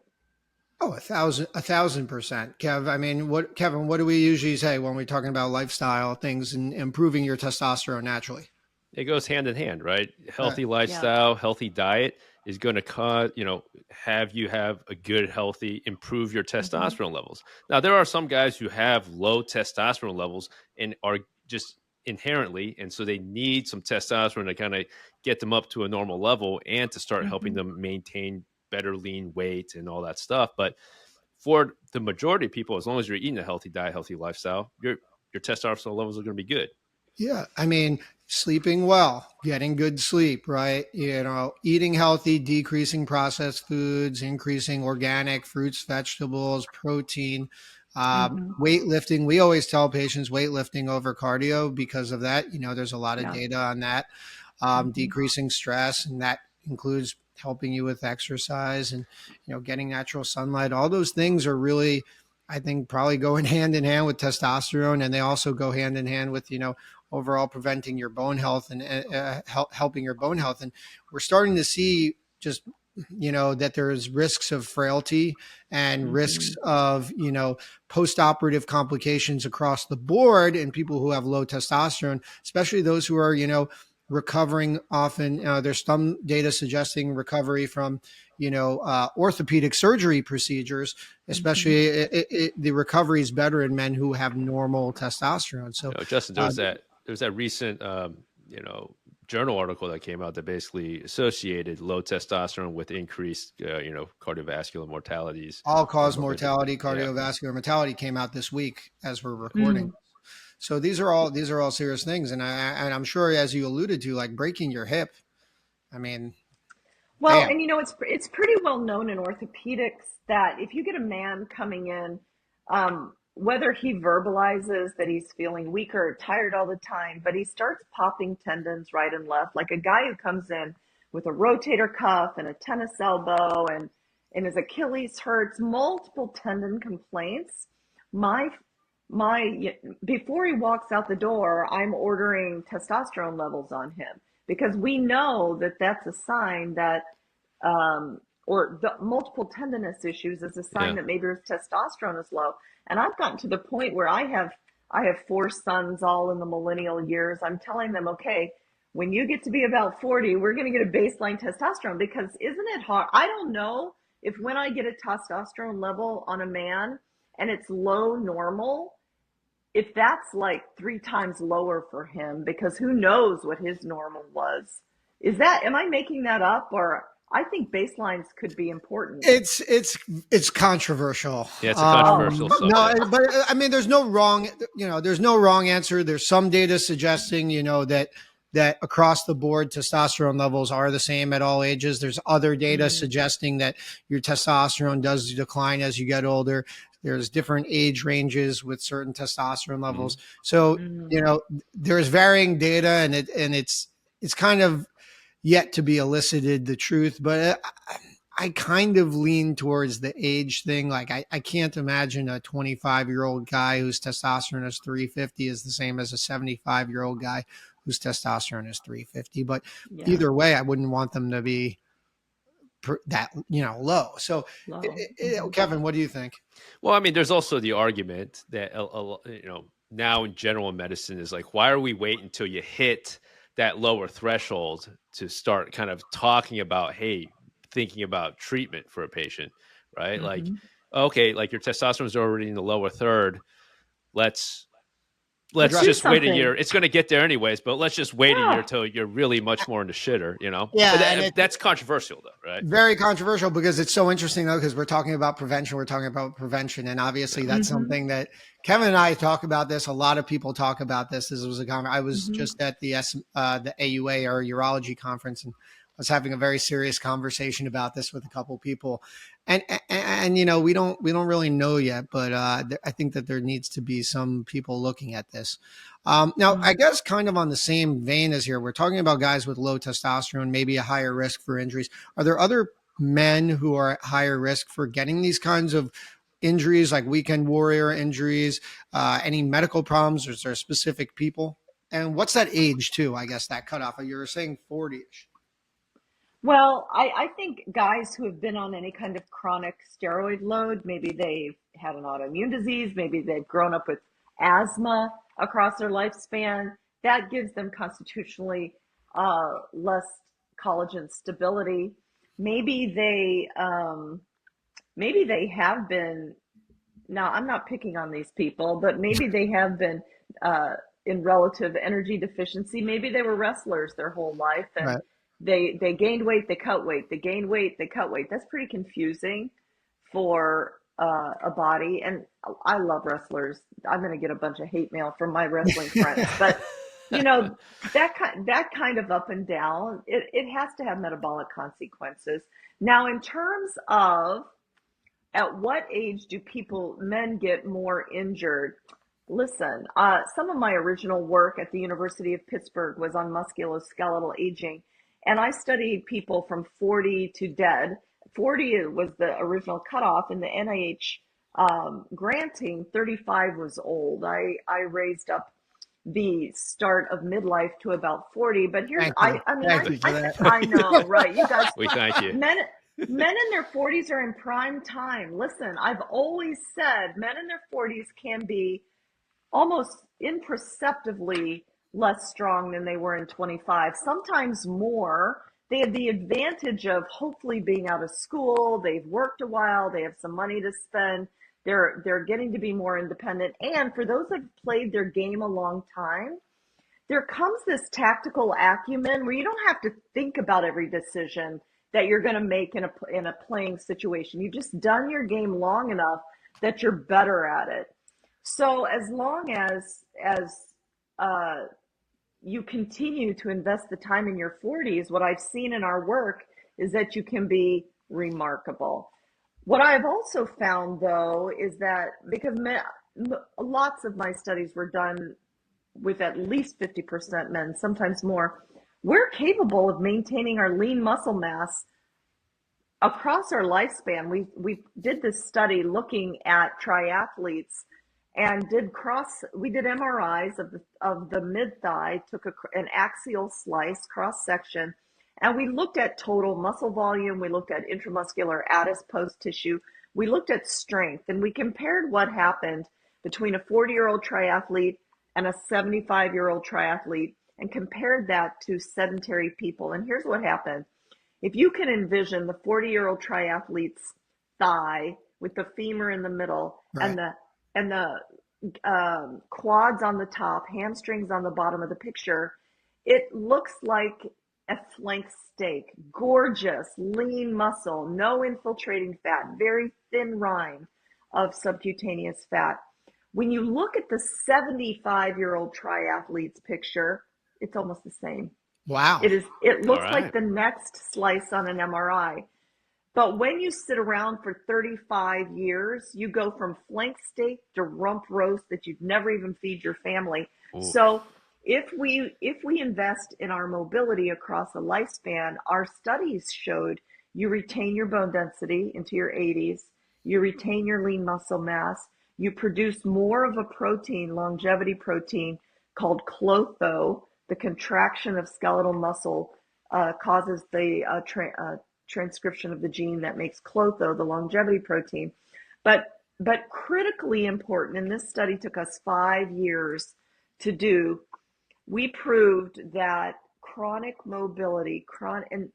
Oh, 1,000%, Kev. I mean, Kevin, what do we usually say when we're talking about lifestyle things and improving your testosterone naturally? It goes hand in hand, right? Right. Healthy Yeah. lifestyle, healthy diet is going to cause, have you have a good, healthy, improve your Mm-hmm. testosterone levels. Now, there are some guys who have low testosterone levels and are just inherently, and so they need some testosterone to kind of get them up to a normal level and to start helping Mm-hmm. them maintain better lean weight and all that stuff. But for the majority of people, as long as you're eating a healthy diet, healthy lifestyle, your testosterone levels are going to be good. Yeah, I mean, sleeping well, getting good sleep, right? You know, eating healthy, decreasing processed foods, increasing organic fruits, vegetables, protein, Mm-hmm. weightlifting. We always tell patients weightlifting over cardio because of that. You know, there's a lot of Yeah. data on that. Mm-hmm. Decreasing stress, and that includes helping you with exercise and, you know, getting natural sunlight. All those things are really, I think, probably going hand in hand with testosterone, and they also go hand in hand with, you know, overall preventing your bone health and helping your bone health. And we're starting to see just, you know, that there's risks of frailty and Mm-hmm. risks of, you know, post-operative complications across the board in people who have low testosterone, especially those who are, you know, recovering often. There's some data suggesting recovery from, you know, orthopedic surgery procedures, Mm-hmm. especially the recovery is better in men who have normal testosterone. So Justin, uh, there's that. there's that recent, you know, journal article that came out that basically associated low testosterone with increased, you know, cardiovascular mortalities or All-cause morbidity. mortality, Yeah. cardiovascular mortality came out this week as we're recording. Mm. So these are all serious things, and I'm sure, as you alluded to, like breaking your hip. I mean, Well, damn. and you know, it's pretty well known in orthopedics that if you get a man coming in, whether he verbalizes that he's feeling weaker or tired all the time, but he starts popping tendons right and left, like a guy who comes in with a rotator cuff and a tennis elbow and his Achilles hurts, multiple tendon complaints. My my before he walks out the door, I'm ordering testosterone levels on him because we know that that's a sign that or the multiple tendinous issues is a sign Yeah. that maybe his testosterone is low. And I've gotten to the point where I have four sons all in the millennial years. I'm telling them, okay, when you get to be about 40, we're going to get a baseline testosterone because isn't it hard? I don't know if when I get a testosterone level on a man and it's low normal, if that's like 3 times lower for him, because who knows what his normal was. Am I making that up? Or I think baselines could be important. It's controversial. Yeah, it's a controversial No, subject. but I mean, there's no wrong. There's no wrong answer. There's some data suggesting, that across the board testosterone levels are the same at all ages. There's other data suggesting that your testosterone does decline as you get older. There's different age ranges with certain testosterone levels. So, there's varying data, and it's kind of yet to be elicited the truth, but I kind of lean towards the age thing. Like I can't imagine a 25-year-old guy whose testosterone is 350 is the same as a 75-year-old guy whose testosterone is 350. But Yeah, either way, I wouldn't want them to be that, low. So low. Kevin, what do you think? Well, I mean, there's also the argument that, you know, now in general medicine is like, why are we waiting until you hit that lower threshold to start kind of talking about, hey, thinking about treatment for a patient, right? Like, okay, like your testosterone is already in the lower third. Let's Let's do just wait a something. year. It's going to get there anyways, but let's just wait a year Yeah. till you're really much more in the shitter, you know? Yeah, But and that's controversial though, right? very controversial because it's so interesting though, because we're talking about prevention. And obviously that's something that Kevin and I talk about this. A lot of people talk about this. This was I was just at the AUA, our urology conference, and was having a very serious conversation about this with a couple of people. And we don't really know yet, but I think that there needs to be some people looking at this. Now, I guess kind of on the same vein as here, we're talking about guys with low testosterone, maybe a higher risk for injuries. Are there other men who are at higher risk for getting these kinds of injuries, like weekend warrior injuries, any medical problems? Or is there specific people? And what's that age too? I guess that cutoff. You were saying 40-ish. Well, I think guys who have been on any kind of chronic steroid load, maybe they've had an autoimmune disease, maybe they've grown up with asthma across their lifespan, that gives them constitutionally less collagen stability. Maybe they have been. Now, I'm not picking on these people, but maybe they have been in relative energy deficiency. Maybe they were wrestlers their whole life and Right. they gained weight, they cut weight, they gained weight, they cut weight. That's pretty confusing for a body. And I love wrestlers. I'm going to get a bunch of hate mail from my wrestling friends, but that kind of up and down, it has to have metabolic consequences. Now, in terms of at what age do men get more injured? Listen, some of my original work at the University of Pittsburgh was on musculoskeletal aging, and I studied people from 40 to dead. 40 was the original cutoff, and the NIH granting 35 was old. I raised up the start of midlife to about 40, but here's Thank you. I mean Thank you for that. I know, right? You guys, We thank you. Men in their 40s are in prime time. Listen, I've always said men in their 40s can be almost imperceptibly less strong than they were in 25, sometimes more. They have the advantage of hopefully being out of school. They've worked a while. They have some money to spend. They're getting to be more independent. And for those that have played their game a long time, there comes this tactical acumen where you don't have to think about every decision that you're going to make in a playing situation. You've just done your game long enough that you're better at it. So as long as uh, you continue to invest the time in your 40s, what I've seen in our work is that you can be remarkable. What I've also found, though, is that because lots of my studies were done with at least 50% men, sometimes more, we're capable of maintaining our lean muscle mass across our lifespan. We did this study looking at triathletes and we did MRIs of the mid thigh, took an axial slice cross section, and we looked at total muscle volume, we looked at intramuscular adipose tissue, we looked at strength, and we compared what happened between a 40-year-old triathlete and a 75-year-old triathlete, and compared that to sedentary people. And here's what happened. If you can envision the 40-year-old triathlete's thigh with the femur in the middle, Right. and the quads on the top, hamstrings on the bottom of the picture, it looks like a flank steak. Gorgeous, lean muscle, no infiltrating fat, very thin rind of subcutaneous fat. When you look at the 75-year-old triathlete's picture, it's almost the same. Wow. It looks All like right. the next slice on an MRI. But when you sit around for 35 years, you go from flank steak to rump roast that you'd never even feed your family. Ooh. So if we invest in our mobility across a lifespan, our studies showed you retain your bone density into your 80s, you retain your lean muscle mass, you produce more of a protein, longevity protein called klotho. The contraction of skeletal muscle causes the transcription of the gene that makes klotho, the longevity protein. But critically important, and this study took us 5 years to do, we proved that chronic mobility, and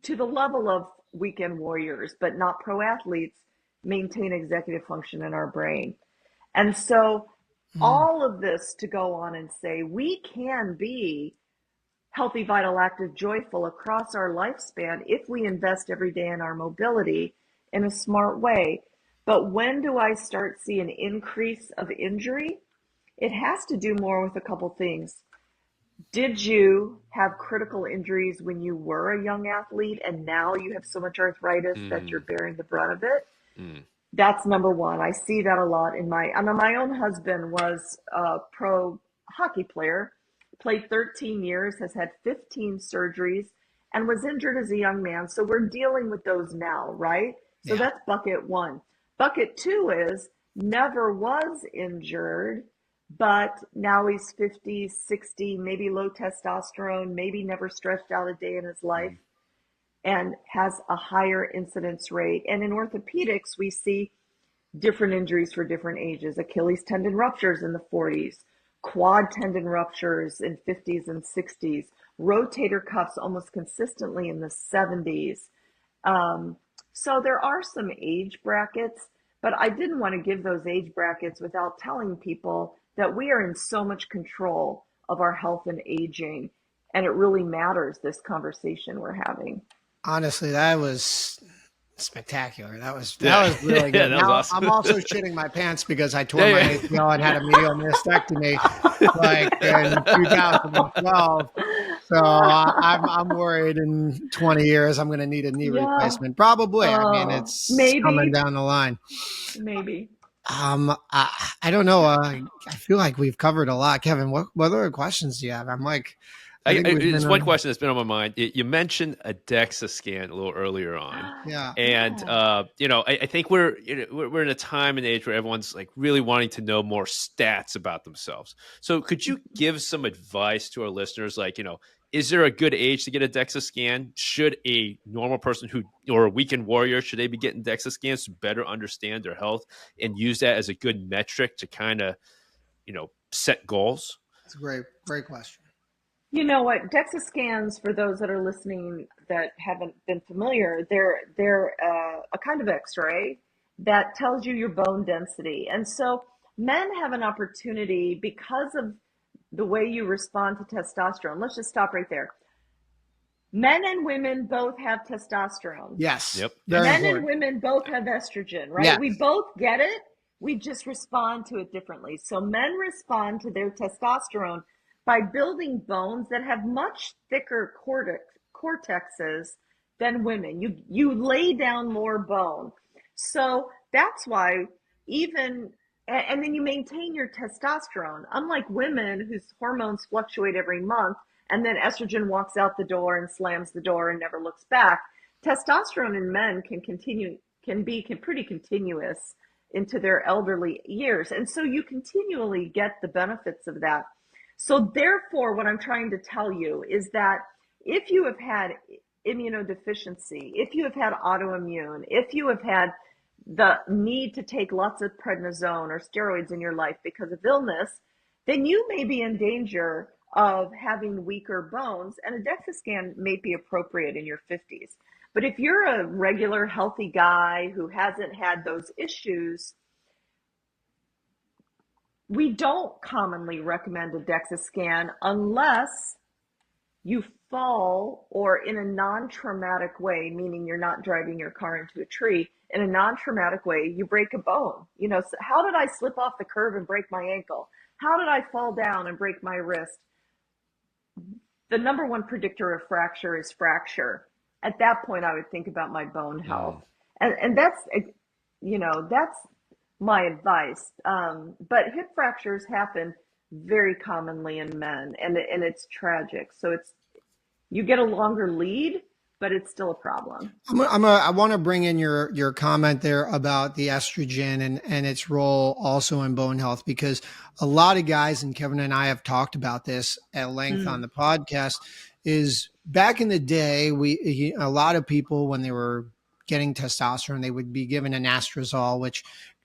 to the level of weekend warriors, but not pro athletes, maintain executive function in our brain. And so all of this to go on and say we can be healthy, vital, active, joyful across our lifespan if we invest every day in our mobility in a smart way. But when do I start see an increase of injury? It has to do more with a couple things. Did you have critical injuries when you were a young athlete and now you have so much arthritis that you're bearing the brunt of it? That's number one. I see that a lot my own husband was a pro hockey player, played 13 years, has had 15 surgeries, and was injured as a young man. So we're dealing with those now, right? So Yeah. that's bucket one. Bucket two is never was injured, but now he's 50, 60, maybe low testosterone, maybe never stretched out a day in his life, and has a higher incidence rate. And in orthopedics, we see different injuries for different ages. Achilles tendon ruptures in the 40s, quad tendon ruptures in 50s and 60s, rotator cuffs almost consistently in the 70s. So there are some age brackets, but I didn't want to give those age brackets without telling people that we are in so much control of our health and aging, and it really matters, this conversation we're having. Honestly, that was spectacular. That was Yeah. really Yeah, good. that was Now awesome. I'm also shitting my pants because I tore Yeah, my yeah. ACL and had a medial mastectomy like in 2012. So I'm worried in 20 years I'm going to need a knee Yeah. replacement. Probably. I mean, it's coming Maybe, down the line. maybe. I don't know. I feel like we've covered a lot. Kevin, what other questions do you have? I think we've It's been one question that's been on my mind. You mentioned a DEXA scan a little earlier on, yeah. and Yeah. I think we're in a time and age where everyone's like really wanting to know more stats about themselves. So could you give some advice to our listeners? Like, is there a good age to get a DEXA scan? Should a normal person or a weekend warrior, should they be getting DEXA scans to better understand their health and use that as a good metric to kind of, set goals? It's a great question. You know what? DEXA scans, for those that are listening that haven't been familiar, they're a kind of X-ray that tells you your bone density. And so men have an opportunity because of the way you respond to testosterone. Let's just stop right there. Men and women both have testosterone. Yes. Yep. Very Men important. and women both have estrogen, right? Yes. We both get it. We just respond to it differently. So men respond to their testosterone by building bones that have much thicker cortexes than women. You lay down more bone. So that's why and then you maintain your testosterone. Unlike women whose hormones fluctuate every month, and then estrogen walks out the door and slams the door and never looks back. Testosterone in men can be pretty continuous into their elderly years. And so you continually get the benefits of that. So therefore, what I'm trying to tell you is that if you have had immunodeficiency, if you have had autoimmune, if you have had the need to take lots of prednisone or steroids in your life because of illness, then you may be in danger of having weaker bones, and a DEXA scan may be appropriate in your 50s. But if you're a regular healthy guy who hasn't had those issues, we don't commonly recommend a DEXA scan unless you fall or in a non-traumatic way, meaning you're not driving your car into a tree, in a non-traumatic way, you break a bone. So how did I slip off the curb and break my ankle? How did I fall down and break my wrist? The number one predictor of fracture is fracture. At that point, I would think about my bone health. And that's, that's my advice. But hip fractures happen very commonly in men, and it's tragic. So you get a longer lead, but it's still a problem. I want to bring in your comment there about the estrogen and its role also in bone health, because a lot of guys, and Kevin and I have talked about this at length on the podcast, is back in the day, a lot of people, when they were getting testosterone, they would be given an anastrozole, which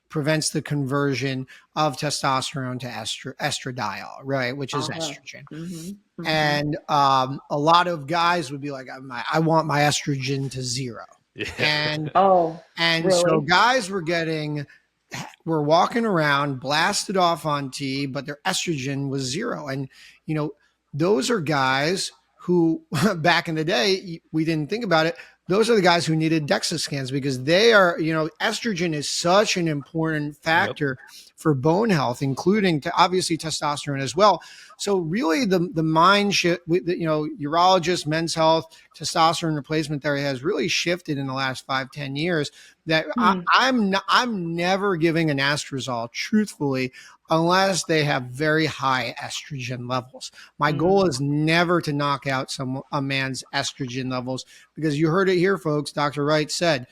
prevents the conversion of testosterone to estradiol, right? Which is estrogen. And a lot of guys would be like, I want my estrogen to zero. Yeah. And really? So guys were walking around blasted off on T, but their estrogen was zero. And, those are guys who back in the day, we didn't think about it. Those are the guys who needed DEXA scans, because they are, estrogen is such an important factor for bone health, including obviously testosterone as well. So really the mind shift, urologists, men's health, testosterone replacement therapy has really shifted in the last 5-10 years, that I'm never giving an anastrozole, truthfully, unless they have very high estrogen levels. My goal is never to knock out a man's estrogen levels, because you heard it here, folks. Dr. Wright said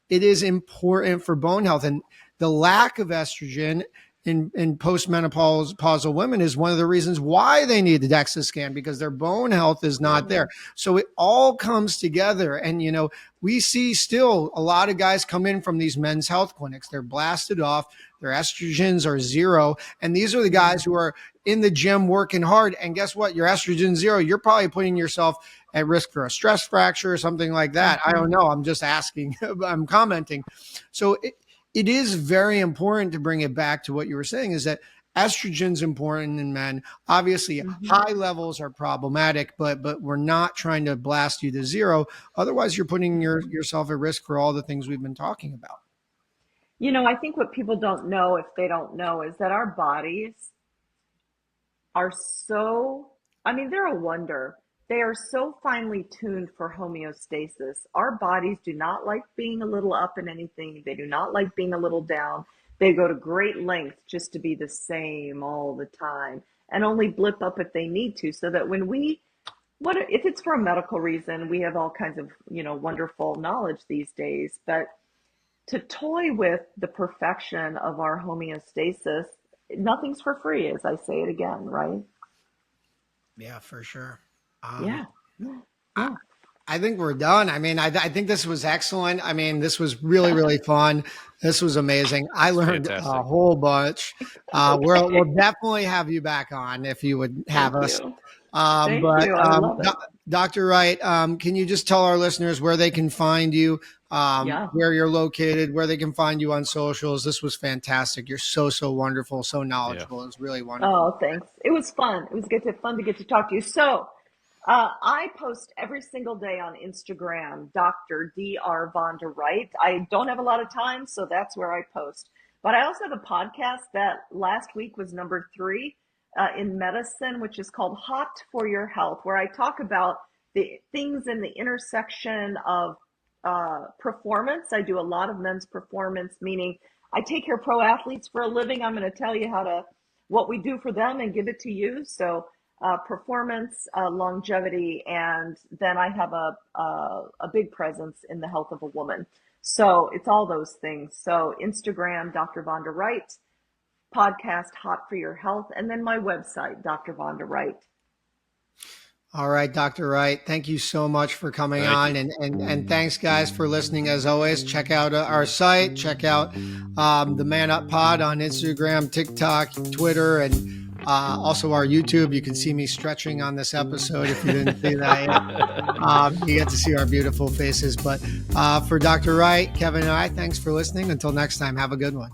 it is important for bone health, and the lack of estrogen in postmenopausal women is one of the reasons why they need the DEXA scan, because their bone health is not there. So it all comes together. And, we see still a lot of guys come in from these men's health clinics. They're blasted off. Their estrogens are zero. And these are the guys who are in the gym working hard. And guess what? Your estrogen zero. You're probably putting yourself at risk for a stress fracture or something like that. I don't know. I'm just asking. I'm commenting. So it is very important to bring it back to what you were saying, is that estrogen's important in men. Obviously, high levels are problematic, but we're not trying to blast you to zero. Otherwise, you're putting yourself at risk for all the things we've been talking about. I think what people don't know, if they don't know, is that our bodies are they're a wonder. They are so finely tuned for homeostasis. Our bodies do not like being a little up in anything. They do not like being a little down. They go to great lengths just to be the same all the time, and only blip up if they need to, so that if it's for a medical reason, we have all kinds of, wonderful knowledge these days, but to toy with the perfection of our homeostasis, nothing's for free, as I say it again, right? Yeah, for sure. Yeah. I think we're done. I think this was excellent. This was really, really fun. This was amazing. I learned fantastic. A whole bunch. We'll definitely have you back on if you would have us. Thank you. I love it. Dr. Wright, can you just tell our listeners where they can find you Yeah. where you're located, where they can find you on socials. This was fantastic. You're so wonderful, so Yeah. knowledgeable. It was really wonderful. Oh, thanks. It was fun. It was fun to get to talk to you. So, I post every single day on Instagram, Dr. Vonda Wright. I don't have a lot of time, so that's where I post. But I also have a podcast that last week was number 3 in medicine, which is called Hot for Your Health, where I talk about the things in the intersection of performance. I do a lot of men's performance, meaning I take care of pro athletes for a living. I'm going to tell you what we do for them and give it to you. So performance, longevity, and then I have a big presence in the health of a woman. So it's all those things. So Instagram, Dr. Vonda Wright, podcast, Hot for Your Health, and then my website, Dr. Vonda Wright. All right, Dr. Wright, thank you so much for coming on. And thanks, guys, for listening. As always, check out our site, check out the Man Up Pod on Instagram, TikTok, Twitter, and also our YouTube. You can see me stretching on this episode if you didn't see that yet. You get to see our beautiful faces. But for Dr. Wright, Kevin, and I, thanks for listening. Until next time, have a good one.